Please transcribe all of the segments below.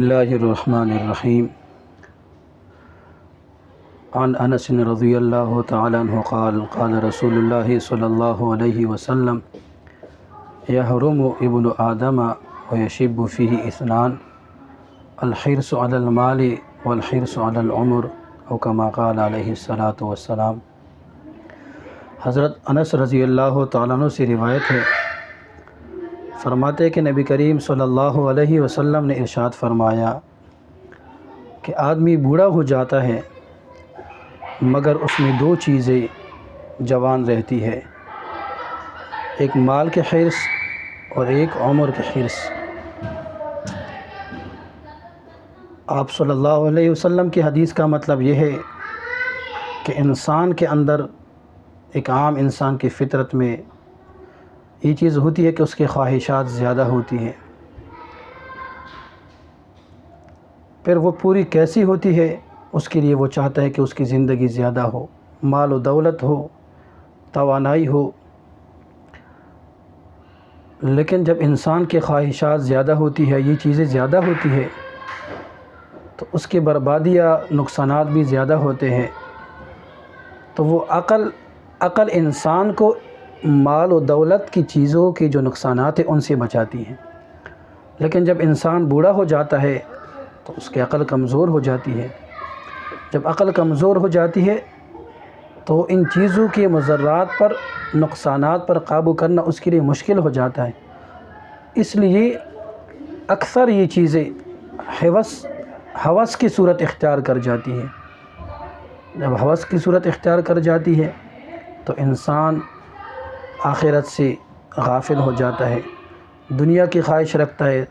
اللہ الرحمن الرحیم عن انس رضی اللہ تعالی عنہ قال قال رسول اللہ صلی اللہ علیہ وسلم یحرم ابن آدم ویشب فیہ اثنان الحرص علی المال والحرص علی العمر او کما قال علیہ الصلاۃ والسلام۔ حضرت انس رضی اللہ تعالیٰ عنہ سے روایت ہے، فرماتے کہ نبی کریم صلی اللہ علیہ وسلم نے ارشاد فرمایا کہ آدمی بوڑھا ہو جاتا ہے مگر اس میں دو چیزیں جوان رہتی ہے، ایک مال کے حرص اور ایک عمر کے حرص۔ آپ صلی اللہ علیہ وسلم کی حدیث کا مطلب یہ ہے کہ انسان کے اندر، ایک عام انسان کی فطرت میں یہ چیز ہوتی ہے کہ اس کی خواہشات زیادہ ہوتی ہیں۔ پھر وہ پوری کیسی ہوتی ہے؟ اس کے لیے وہ چاہتا ہے کہ اس کی زندگی زیادہ ہو، مال و دولت ہو، توانائی ہو۔ لیکن جب انسان کی خواہشات زیادہ ہوتی ہے، یہ چیزیں زیادہ ہوتی ہے، تو اس کی بربادی یا نقصانات بھی زیادہ ہوتے ہیں۔ تو وہ عقل انسان کو مال و دولت کی چیزوں کی جو نقصانات ہیں ان سے بچاتی ہیں۔ لیکن جب انسان بوڑھا ہو جاتا ہے تو اس کی عقل کمزور ہو جاتی ہے۔ جب عقل کمزور ہو جاتی ہے تو ان چیزوں کے مضرات پر، نقصانات پر قابو کرنا اس کے لیے مشکل ہو جاتا ہے۔ اس لیے اکثر یہ چیزیں ہوس کی صورت اختیار کر جاتی ہیں۔ جب ہوس کی صورت اختیار کر جاتی ہے تو انسان آخرت سے غافل ہو جاتا ہے، دنیا کی خواہش رکھتا ہے،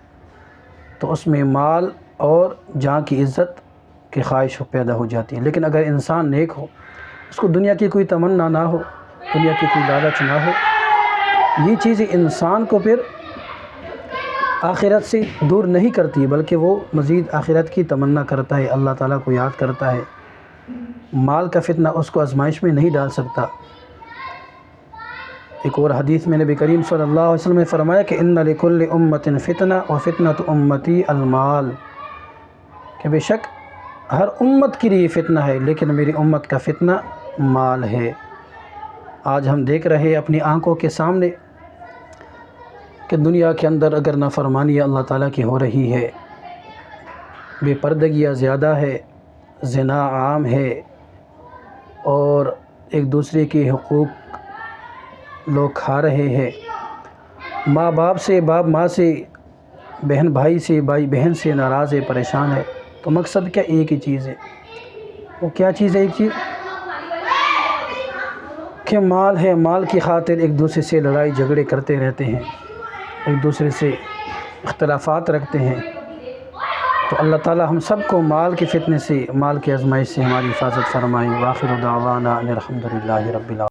تو اس میں مال اور جان کی عزت کی خواہش پیدا ہو جاتی ہے۔ لیکن اگر انسان نیک ہو، اس کو دنیا کی کوئی تمنا نہ ہو، دنیا کی کوئی لالچ نہ ہو، یہ چیزیں انسان کو پھر آخرت سے دور نہیں کرتی، بلکہ وہ مزید آخرت کی تمنا کرتا ہے، اللہ تعالیٰ کو یاد کرتا ہے۔ مال کا فتنہ اس کو آزمائش میں نہیں ڈال سکتا۔ ایک اور حدیث میں نبی کریم صلی اللہ علیہ وسلم نے فرمایا کہ ان لکل امت فتنہ وفتنۃ امتی المال، کہ بے شک ہر امت کے لیے فتنہ ہے لیکن میری امت کا فتنہ مال ہے۔ آج ہم دیکھ رہے اپنی آنکھوں کے سامنے کہ دنیا کے اندر اگر نافرمانی اللہ تعالیٰ کی ہو رہی ہے، بے پردگیاں زیادہ ہے، زنا عام ہے، اور ایک دوسرے کے حقوق لوگ کھا رہے ہیں، ماں باپ سے، باپ ماں سے، بہن بھائی سے، بھائی بہن سے ناراض ہے، پریشان ہے۔ تو مقصد کیا؟ ایک ہی چیز ہے۔ وہ کیا چیز ہے؟ ایک چیز کہ مال ہے، مال کی خاطر ایک دوسرے سے لڑائی جھگڑے کرتے رہتے ہیں، ایک دوسرے سے اختلافات رکھتے ہیں۔ تو اللہ تعالی ہم سب کو مال کے فتنے سے، مال کی آزمائش سے ہماری حفاظت فرمائے۔ وآخر دعوانا ان الحمد للہ رب العالمین۔